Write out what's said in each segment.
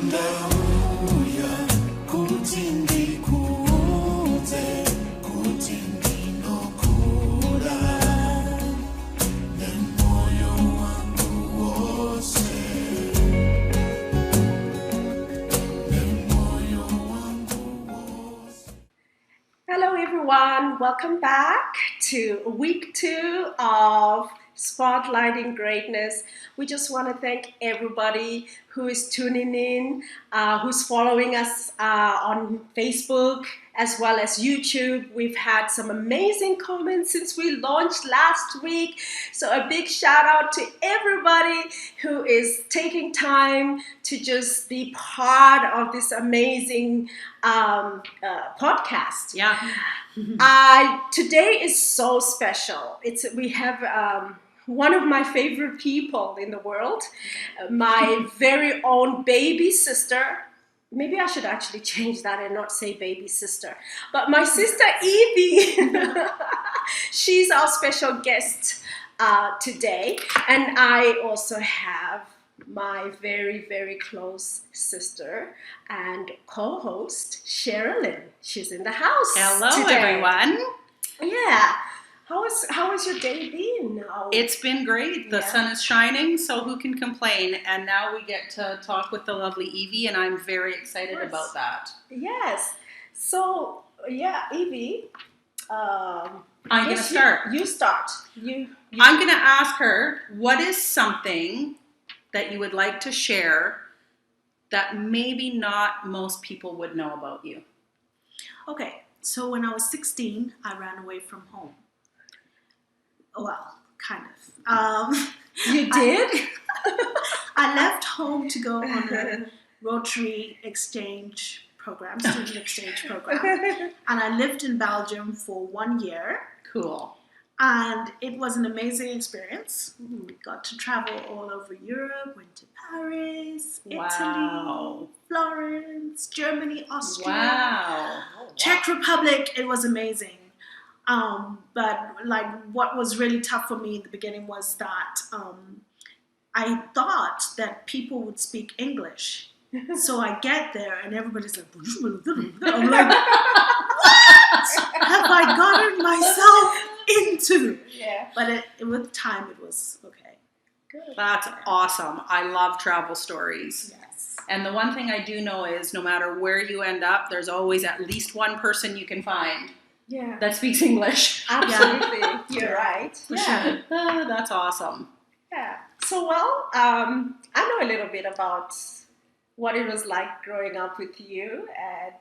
Ndauya kuti ndikuudze kuti ndinokura nemoyo wangu wose. Hello everyone, welcome back to week 2 of Spotlighting Greatness. We just want to thank everybody who is tuning in, who's following us on Facebook as well as YouTube. We've had some amazing comments since we launched last week. So a big shout out to everybody who is taking time to just be part of this amazing podcast. Yeah. Today is so special. We have one of my favorite people in the world, my very own baby sister. Maybe I should actually change that and not say baby sister. But my sister Yvee, she's our special guest today. And I also have my very, very close sister and co-host, Sherilyn. She's in the house. Hello, today. everyone. Yeah. How has your day been now? It's been great. The sun is shining, so who can complain? And now we get to talk with the lovely Yvee, and I'm very excited about that. Yes. So, yeah, Yvee. I'm going to start. You start. I'm going to ask her, what is something that you would like to share that maybe not most people would know about you? Okay, so when I was 16, I ran away from home. Well, kind of. You did? I left home to go on a Rotary Exchange program, student exchange program. And I lived in Belgium for 1 year. Cool. And it was an amazing experience. We got to travel all over Europe, went to Paris, Italy, Florence, Germany, Austria, Wow. Czech Republic. It was amazing. But like what was really tough for me in the beginning was that I thought that people would speak English. So I get there and everybody's like, I'm like, what have I gotten myself into? Yeah. But with time it was okay. Good. That's awesome. I love travel stories. Yes. And the one thing I do know is no matter where you end up, there's always at least one person you can find that speaks English. Absolutely. You're right. For sure. That's awesome. Yeah. So, well, I know a little bit about what it was like growing up with you and,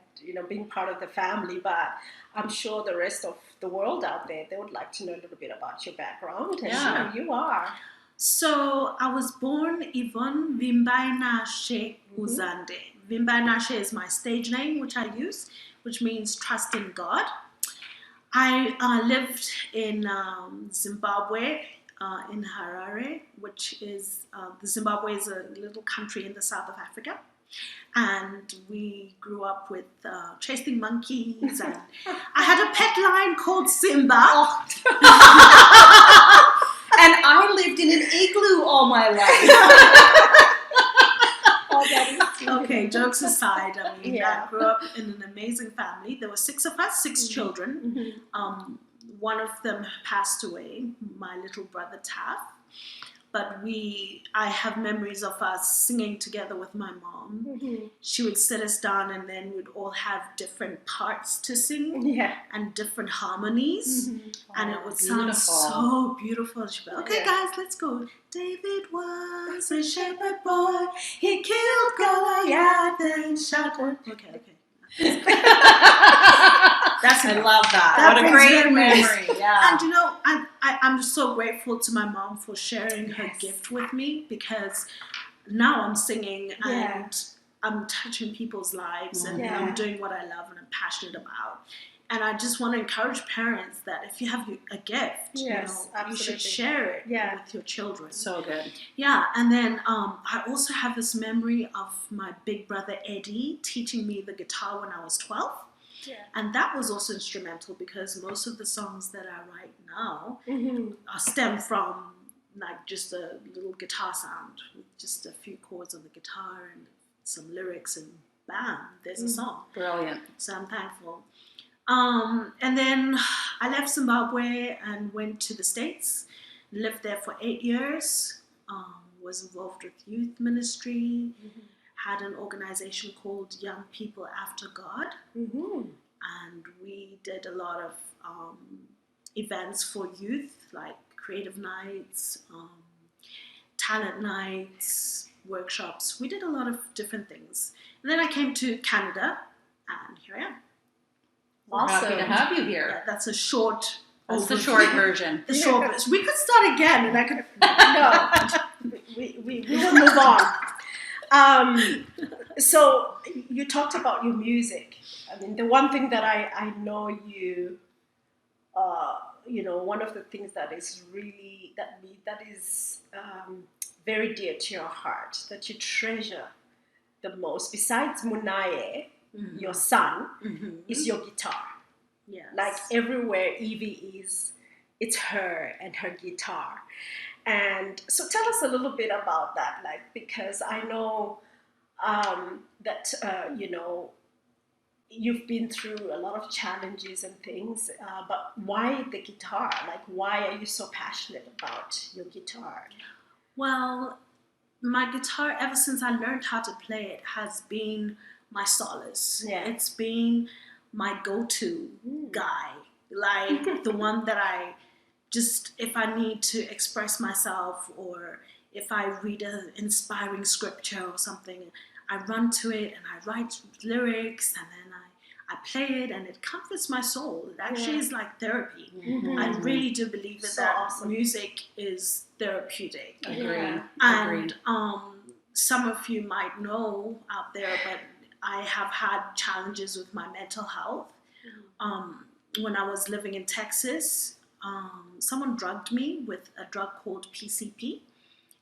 being part of the family, but I'm sure the rest of the world out there, they would like to know a little bit about your background and who you are. So I was born Yvonne Vimbainashe Uzande. Vimbainashe is my stage name, which I use, which means trust in God. I lived in Zimbabwe, in Harare, which is, Zimbabwe is a little country in the south of Africa. And we grew up with chasing monkeys, and I had a pet lion called Simba. And I lived in an igloo all my life. Okay, jokes aside, I mean, I grew up in an amazing family. There were 6 of us, 6 children. One of them passed away, my little brother Taff. But I have memories of us singing together with my mom. She would sit us down and then we'd all have different parts to sing and different harmonies. And it would sound so beautiful. She'd be like, okay, guys, let's go. David was a shepherd boy. He killed Goliath and shouted. Okay. I love that. What a great memory. Yeah. And I'm so grateful to my mom for sharing her gift with me, because now I'm singing and I'm touching people's lives and I'm doing what I love and I'm passionate about. And I just want to encourage parents that if you have a gift, you should share it with your children. So good. Yeah, and then I also have this memory of my big brother Eddie teaching me the guitar when I was 12. Yeah. And that was also instrumental because most of the songs that I write now stem from like just a little guitar sound with just a few chords on the guitar and some lyrics, and bam, there's a song. Brilliant. So I'm thankful. And then I left Zimbabwe and went to the States, lived there for 8 years, was involved with youth ministry, had an organization called Young People After God, and we did a lot of events for youth, like creative nights, talent nights, workshops. We did a lot of different things. And then I came to Canada, and here I am. We're happy to have you here. Yeah, that's a short. That's the overview. short version. The short version. We could start again, and I could. No, we will move on. So you talked about your music. I mean, the one thing that I know you, one of the things that is really that is very dear to your heart, that you treasure the most, besides Munaye, your son, is your guitar. Yes. Like everywhere Yvee is, it's her and her guitar. And so tell us a little bit about that, like, because I know that, you've been through a lot of challenges and things, but why the guitar? Like, why are you so passionate about your guitar? Well, my guitar, ever since I learned how to play it, has been my solace. Yeah. It's been my go-to guy, like the one that I just, if I need to express myself, or if I read an inspiring scripture or something, I run to it and I write lyrics, and then I play it, and it comforts my soul. It actually is like therapy. I really do believe So that awesome. music is therapeutic. Agreed. And some of you might know out there, but I have had challenges with my mental health. When I was living in Texas, someone drugged me with a drug called PCP,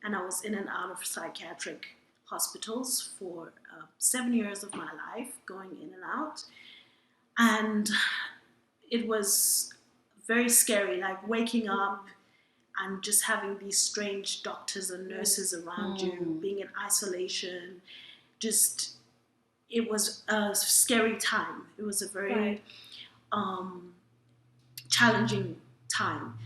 and I was in and out of psychiatric hospitals for 7 years of my life, going in and out. And it was very scary, like waking up and just having these strange doctors and nurses around you, being in isolation. Just, it was a scary time. It was a very challenging time.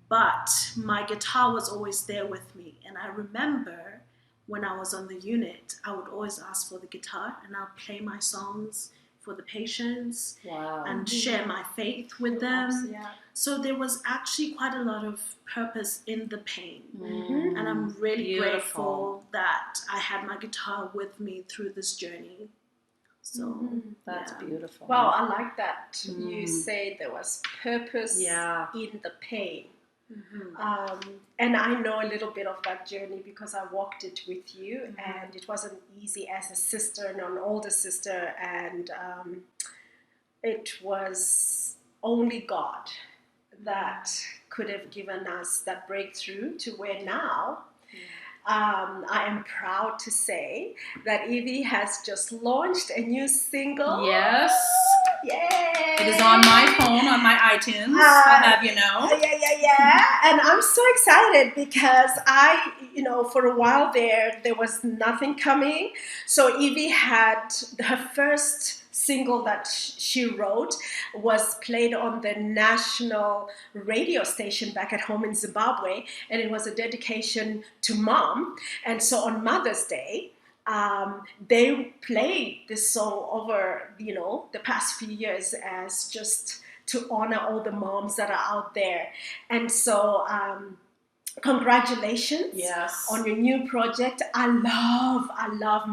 But my guitar was always there with me. And I remember when I was on the unit, I would always ask for the guitar, and I'll play my songs for the patients and share my faith with them. Yeah. So there was actually quite a lot of purpose in the pain. And I'm really grateful that I had my guitar with me through this journey. So That's beautiful. Wow, I like that you say there was purpose in the pain. And I know a little bit of that journey because I walked it with you, and it wasn't easy as a sister and an older sister, and it was only God that could have given us that breakthrough to where now I am proud to say that Yvee has just launched a new single. Yes. Yay! It is on my phone, on my iTunes. I'll have you know. Yeah. And I'm so excited because for a while there was nothing coming. So Yvee had her first single that she wrote was played on the national radio station back at home in Zimbabwe, and it was a dedication to mom. And so on Mother's Day, they played this song over, the past few years as just to honor all the moms that are out there. And so, congratulations on your new project. I love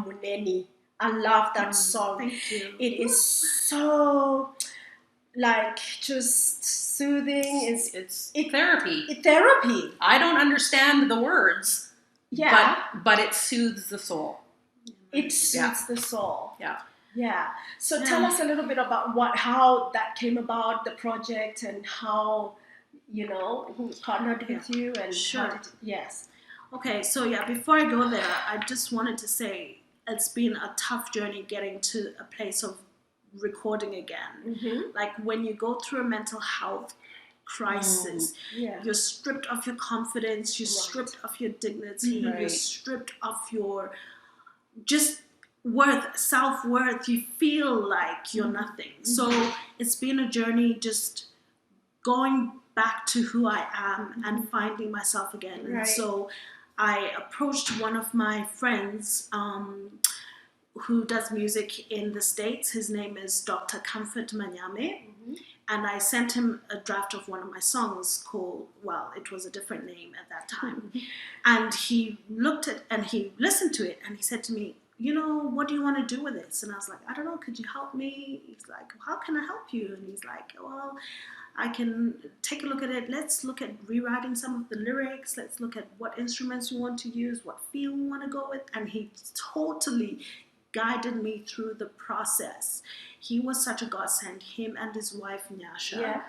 Muneni. I love that song. Thank you. It is so just soothing. It's therapy. It's therapy. I don't understand the words. Yeah. But it soothes the soul. It soothes the soul. Yeah. Yeah. So tell us a little bit about how that came about, the project, and how, who partnered with you, and Sure. yes. Okay, so before I go there, I just wanted to say it's been a tough journey getting to a place of recording again. Like when you go through a mental health crisis, you're stripped of your confidence, you're stripped of your dignity, you're stripped of your just self-worth, you feel like you're nothing. So it's been a journey just going back to who I am and finding myself again. And Right. so I approached one of my friends who does music in the States. His name is Dr. Comfort Manyame. And I sent him a draft of one of my songs called, well, it was a different name at that time. And he looked at, and he listened to it, and he said to me, you know, what do you want to do with this? And I was like, I don't know, could you help me? He's like, how can I help you? And he's like, well, I can take a look at it. Let's look at rewriting some of the lyrics. Let's look at what instruments we want to use, what feel we want to go with. And he totally guided me through the process. He was such a godsend. Him and his wife, Nyasha. Yeah.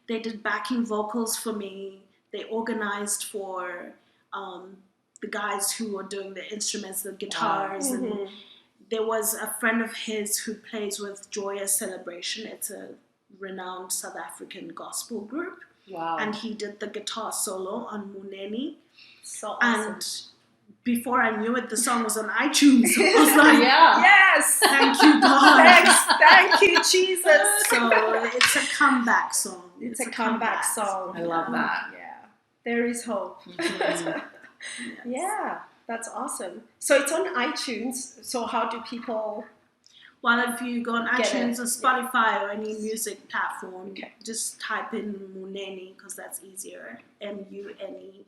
They did backing vocals for me. They organized for the guys who were doing the instruments, the guitars. And there was a friend of his who plays with Joyous Celebration. It's a renowned South African gospel group. Wow. And he did the guitar solo on Muneni. So awesome. And before I knew it, the song was on iTunes. So I was like, Yeah. Yes. thank you, God. Thank you, Jesus. So it's a comeback song. It's a comeback song. I love that. Yeah. There is hope. Yes. Yeah, that's awesome. So it's on iTunes. So how do people... Well, if you go on Get iTunes it. or Spotify or any music platform, Okay. just type in Muneni because that's easier. Muneni,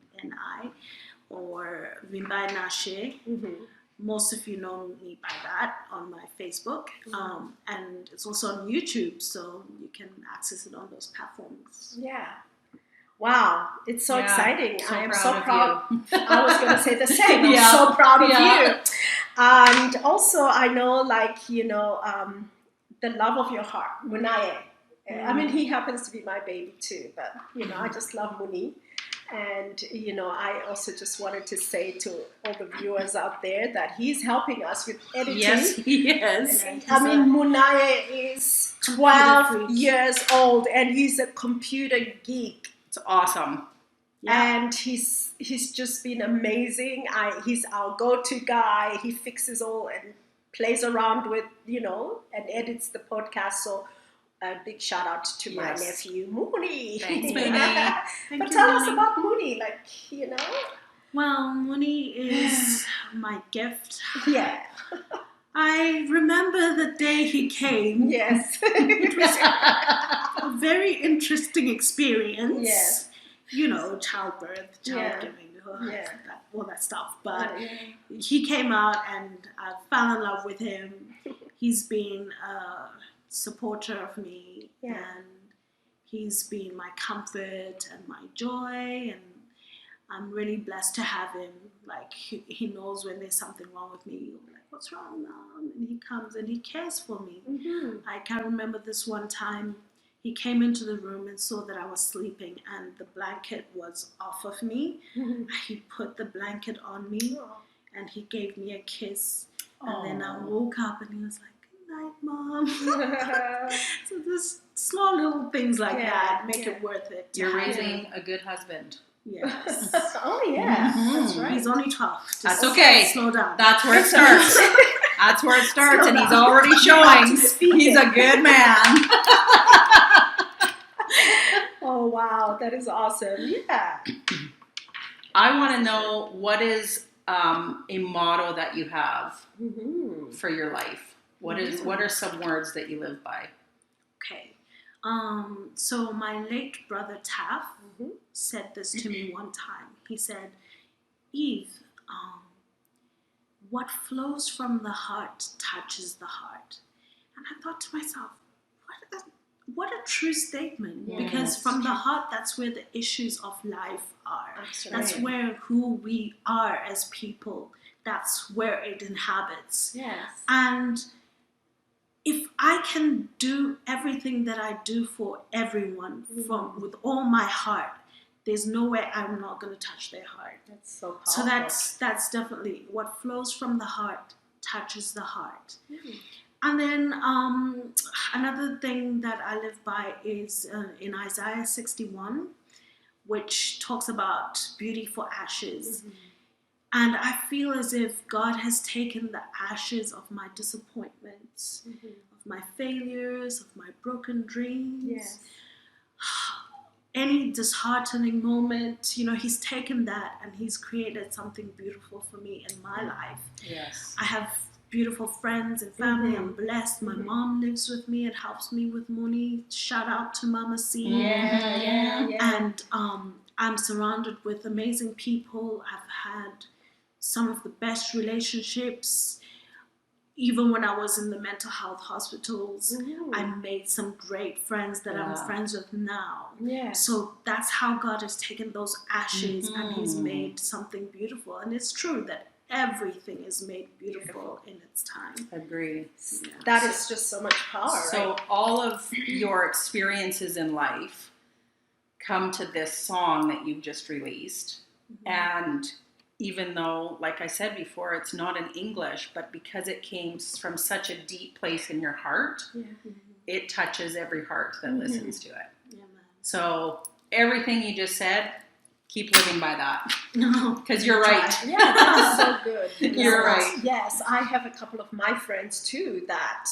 or Vimbai Nashe. Most of you know me by that on my Facebook. And it's also on YouTube, so you can access it on those platforms. Yeah. Wow, it's so Yeah, exciting. so I am proud so of proud. you. I was going to say the same. I'm Yeah. so proud of Yeah. you. And also, I know, like, you know, the love of your heart, Munaye. I mean, he happens to be my baby too, but, you know, I just love Muni. And, you know, I also just wanted to say to all the viewers out there that he's helping us with editing. Yes, he is. I mean, Munaye is 12 years old and he's a computer geek. It's awesome. And he's just been amazing. He's our go-to guy. He fixes all and plays around with, you know, and edits the podcast. So a big shout out to my Yes. nephew, Mooney. Thanks, Mooney. But tell us about Mooney, like, you know. Well, Muni is my gift. Yeah. I remember the day he came. Yes. It was a very interesting experience. Yes. You know, childbirth, Yeah. childgiving, Yeah. all that stuff. But he came out and I fell in love with him. He's been a supporter of me, and he's been my comfort and my joy, and I'm really blessed to have him. Like, he knows when there's something wrong with me. He'll be like, what's wrong, Mom? And he comes and he cares for me. I can remember this one time he came into the room and saw that I was sleeping and the blanket was off of me. He put the blanket on me and he gave me a kiss. And then I woke up and he was like, good night, Mom. So just small little things like that make it worth it. You're raising a good husband. Yes. Oh, yeah. That's right. He's only 12. Just That's okay. Slow down. That's where it starts. That's where it starts, and he's already showing he's a good man. Oh, wow. That is awesome. Yeah. I want to know, what is a motto that you have for your life? What are some words that you live by? Okay. So my late brother Taff said this to me one time. He said, Eve, what flows from the heart touches the heart. And I thought to myself, what a true statement. Yes. Because from the heart, that's where the issues of life are. That's right. where who we are as people, that's where it inhabits. Yes. And if I can do everything that I do for everyone with all my heart, there's no way I'm not going to touch their heart. That's so powerful. So that's definitely what flows from the heart touches the heart. And then another thing that I live by is in Isaiah 61, which talks about beauty for ashes. And I feel as if God has taken the ashes of my disappointments, of my failures, of my broken dreams, Yes. any disheartening moment, He's taken that and He's created something beautiful for me in my life. Yes. I have beautiful friends and family. I'm blessed. My mom lives with me and helps me with money. Shout out to Mama C. Yeah. And I'm surrounded with amazing people. I've had some of the best relationships. Even when I was in the mental health hospitals, I made some great friends that I'm friends with now. Yeah. So that's how God has taken those ashes and He's made something beautiful. And it's true that everything is made beautiful in its time. Agree. Yeah. That is just so much power, So right? all of your experiences in life come to this song that you've just released. And even though, like I said before, it's not in English, but because it came from such a deep place in your heart, it touches every heart that listens to it. Yeah, man. So everything you just said, keep living by that. No. Because you're right. Yeah, that is so good. You're right. Yes, I have a couple of my friends too that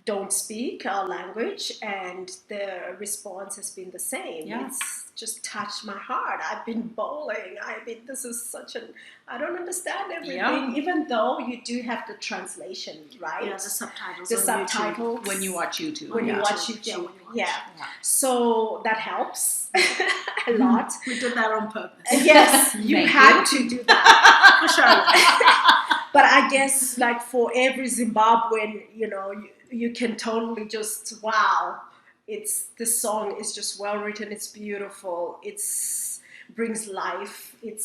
don't speak our language, and the response has been the same. Yeah. It's just touched my heart. I've been bowling. This is I don't understand everything, even though you do have the translation, right? Yeah, the subtitles. The on subtitles. YouTube. When you watch YouTube. When you Yeah. watch YouTube. Yeah, when you watch. Yeah. Yeah. So that helps a lot. We did that on purpose. Yes, you Thank had to do that. For sure. But I guess, like, for every Zimbabwean, you can totally just, wow, this song is just well written, it's beautiful, it's brings life, it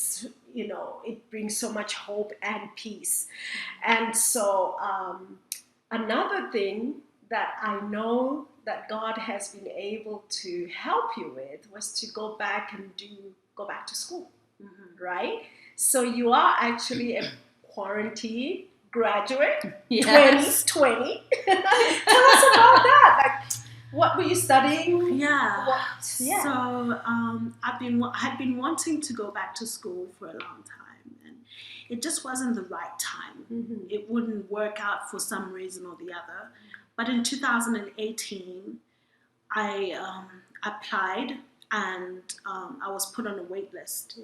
brings so much hope and peace. And so another thing that I know that God has been able to help you with was to go back to school, right? So you are actually a quarantine graduate, Yes. 2020. Tell us about that. Like, what were you studying? Yeah. Yeah. So I had been wanting to go back to school for a long time, and it just wasn't the right time. It wouldn't work out for some reason or the other. But in 2018, I applied, and I was put on a wait list.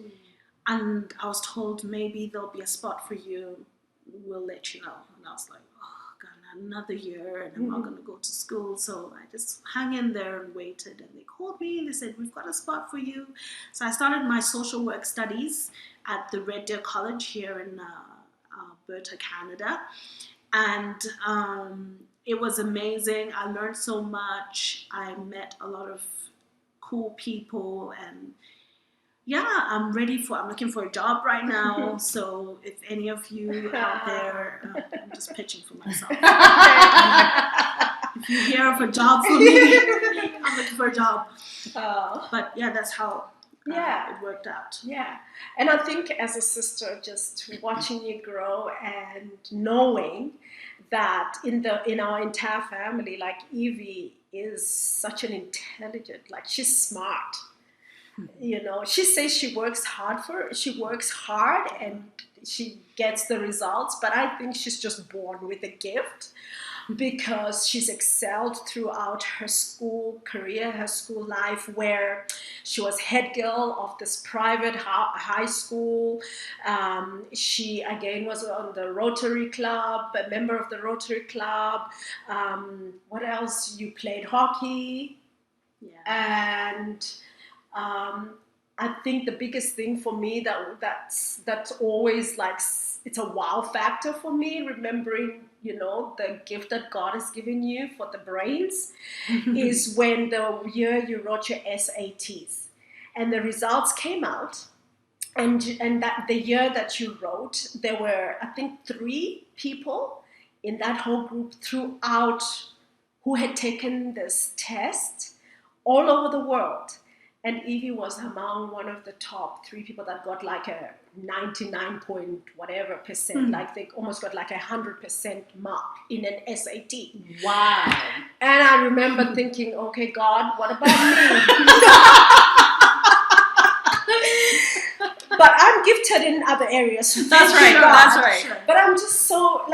And I was told, maybe there'll be a spot for you. We'll let you know. And I was like, oh, God, another year, and I'm not going to go to school. So I just hung in there and waited. And they called me and they said, we've got a spot for you. So I started my social work studies at the Red Deer College here in Alberta, Canada. And it was amazing. I learned so much. I met a lot of cool people, and yeah, I'm looking for a job right now. So if any of you out there, I'm just pitching for myself. If you hear of a job for me, I'm looking for a job. But yeah, that's how it worked out. Yeah. And I think as a sister, just watching you grow and knowing that in our entire family, like Yvee is such an intelligent, like she's smart. She says she works hard and she gets the results, but I think she's just born with a gift, because she's excelled throughout her school career, her school life, where she was head girl of this private high school. She again was on the Rotary Club, a member of the Rotary Club. What else? You played hockey. Yeah. And I think the biggest thing for me that's always like, it's a wow factor for me, remembering the gift that God has given you for the brains, is when the year you wrote your SATs and the results came out, and that the year that you wrote, there were, I think, 3 people in that whole group throughout who had taken this test all over the world. And Yvee was among one of the top 3 people that got like a 99 point whatever percent, like they almost got like 100% mark in an SAT. Wow. And I remember thinking, okay, God, what about me? but I'm gifted in other areas. That's right. Sure. That's right. Sure. But I'm just so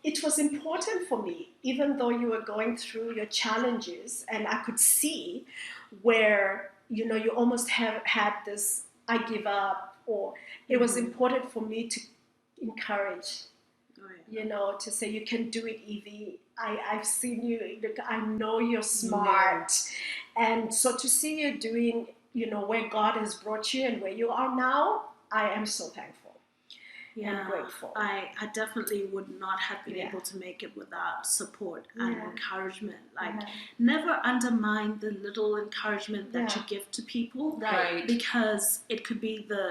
it was important for me, even though you were going through your challenges, and I could see where, you almost have had this, I give up, or it was important for me to encourage, Oh, yeah. to say, you can do it, Yvee. I've seen you, look, I know you're smart. And so to see you doing, where God has brought you and where you are now, I am so thankful. Yeah, grateful. I definitely would not have been Yeah. able to make it without support and Yeah. encouragement. Like, Yeah. never undermine the little encouragement that Yeah. you give to people, Right. because it could be the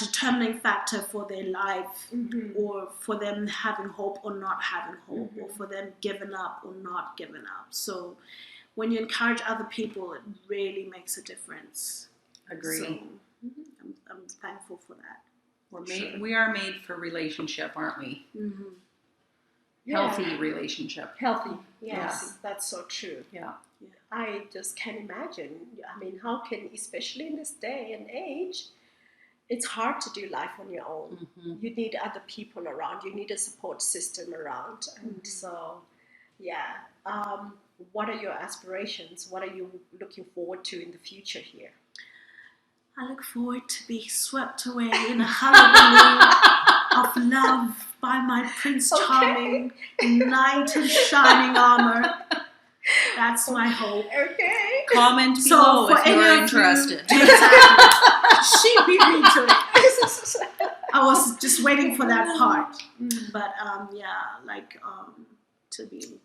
determining factor for their life, Mhm. or for them having hope or not having hope, Mhm. or for them giving up or not giving up. So when you encourage other people, it really makes a difference. Agree. So I'm thankful for that. We are made for relationship, aren't we? Mm-hmm. Yeah. Healthy relationship. Healthy. Yes, Yeah. that's so true. Yeah. I just can't imagine. I mean, how can, especially in this day and age, it's hard to do life on your own. Mhm. You need other people around. You need a support system around. And so, yeah. What are your aspirations? What are you looking forward to in the future here? I look forward to be swept away in a hullabaloo of love by my Prince Charming, knight in shining armor. That's my hope. Okay. Comment So below for if you're any of you- interested. Exactly. She beat me to it. I was just waiting for that part. But to be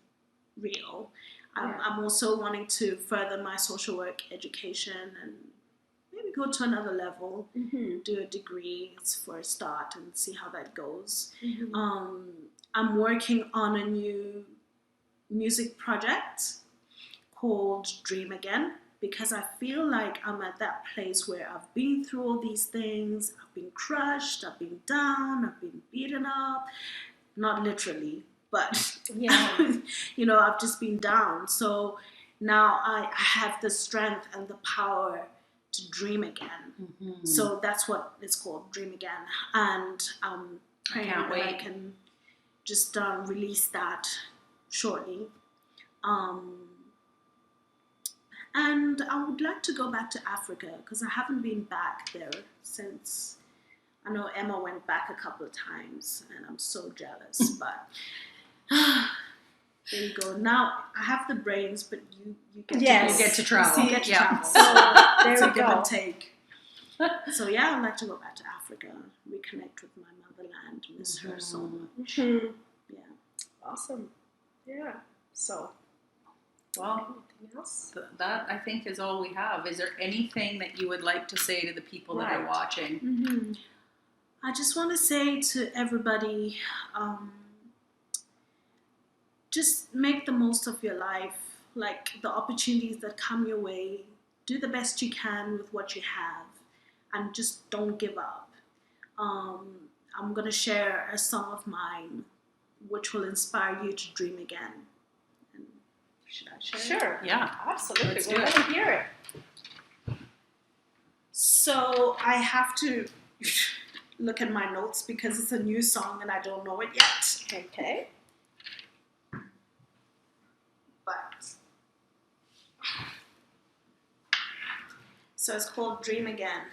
real, I'm also wanting to further my social work education and maybe go to another level, do a degree for a start, and see how that goes. I'm working on a new music project called Dream Again, because I feel like I'm at that place where I've been through all these things. I've been crushed, I've been down, I've been beaten up. Not literally, but Yeah. I've just been down. So now I have the strength and the power to dream again. Mhm. So that's what it's called, Dream Again. And praying can't that I wait. can just release that shortly. And I would like to go back to Africa, because I haven't been back there since. I know Emma went back a couple of times, and I'm so jealous. But there you go. Now I have the brains, but you get Yes. to You get to travel. You get to Yeah. travel. So there It's we a give go. and take. So yeah, I'd like to go back to Africa, reconnect with my motherland, miss her so much. Mhm. Yeah. Awesome. Yeah. So, Well, anything else? that I think is all we have. Is there anything that you would like to say to the people that are Right. watching? I just want to say to everybody, just make the most of your life. Like, the opportunities that come your way, do the best you can with what you have, and just don't give up. I'm going to share a song of mine which will inspire you to dream again. And should I share it? Sure. Yeah. Absolutely. Let's We're do it. going to hear it. So I have to look at my notes because it's a new song and I don't know it yet. Okay. But so it's called Dream Again.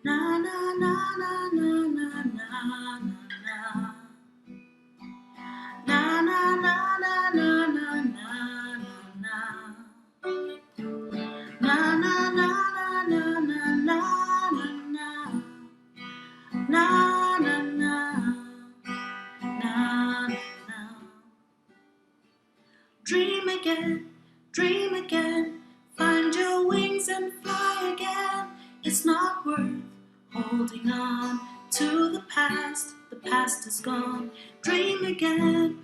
Na na na na na na na na. Na na na na na na na na. Na na na na na na na na. Na na na na na. Dream again, find your wings and fly again. It's not worth holding on to the past is gone. Dream again,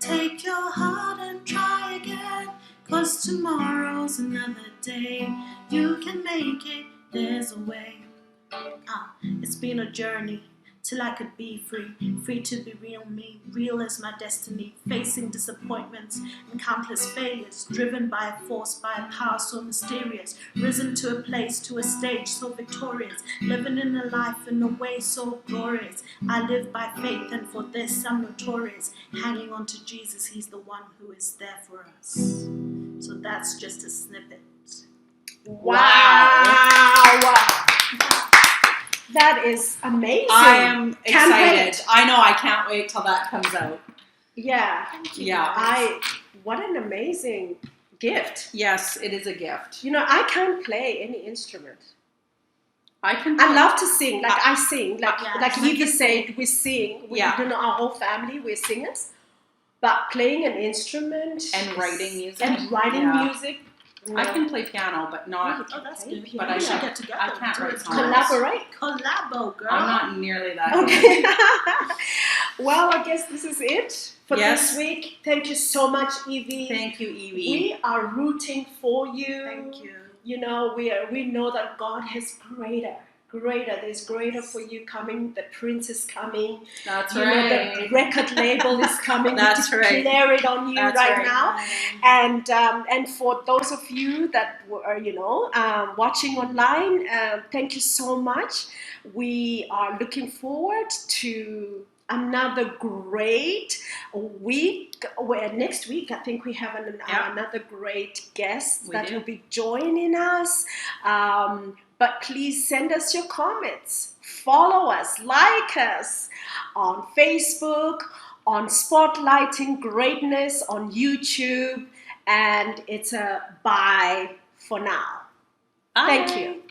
take your heart and try again. 'Cause tomorrow's another day, you can make it, there's a way. It's been a journey till I could be free, free to be real me, real as my destiny, facing disappointments and countless failures, driven by a force, by a power so mysterious, risen to a place, to a stage so victorious, living in a life in a way so glorious. I live by faith, and for this I'm notorious, hanging on to Jesus, he's the one who is there for us. So that's just a snippet. Wow. That is amazing. I am Can't excited. wait. I know. I can't wait till that comes out. Yeah. Yeah. What an amazing gift. Yes, it is a gift. You know, I can't play any instrument. I love to sing. Like I sing. Like Yeah. Yvee said, we sing. Yeah. You know, our whole family, we're singers. But playing an instrument And writing music. And music. I can play piano, but not. Oh, that's good. But I should should get together. I can't do write it. songs. Collaborate. Collabo, girl. I'm not nearly that good. Okay. Well, I guess this is it for Yes. this week. Thank you so much, Yvee. Thank you, Yvee. We are rooting for you. Thank you. You know, we know that God has greater. There's greater for you coming. The Prince is coming. That's You right. know, the record label is coming. That's we right. declare it on you That's right right. now. And for those of you that were, watching online, thank you so much. We are looking forward to another great week. Next week, I think we have another great guest We that do. will be joining us. But please send us your comments. Follow us, like us on Facebook, on Spotlighting Greatness on YouTube. And it's a bye for now. Bye. Thank you.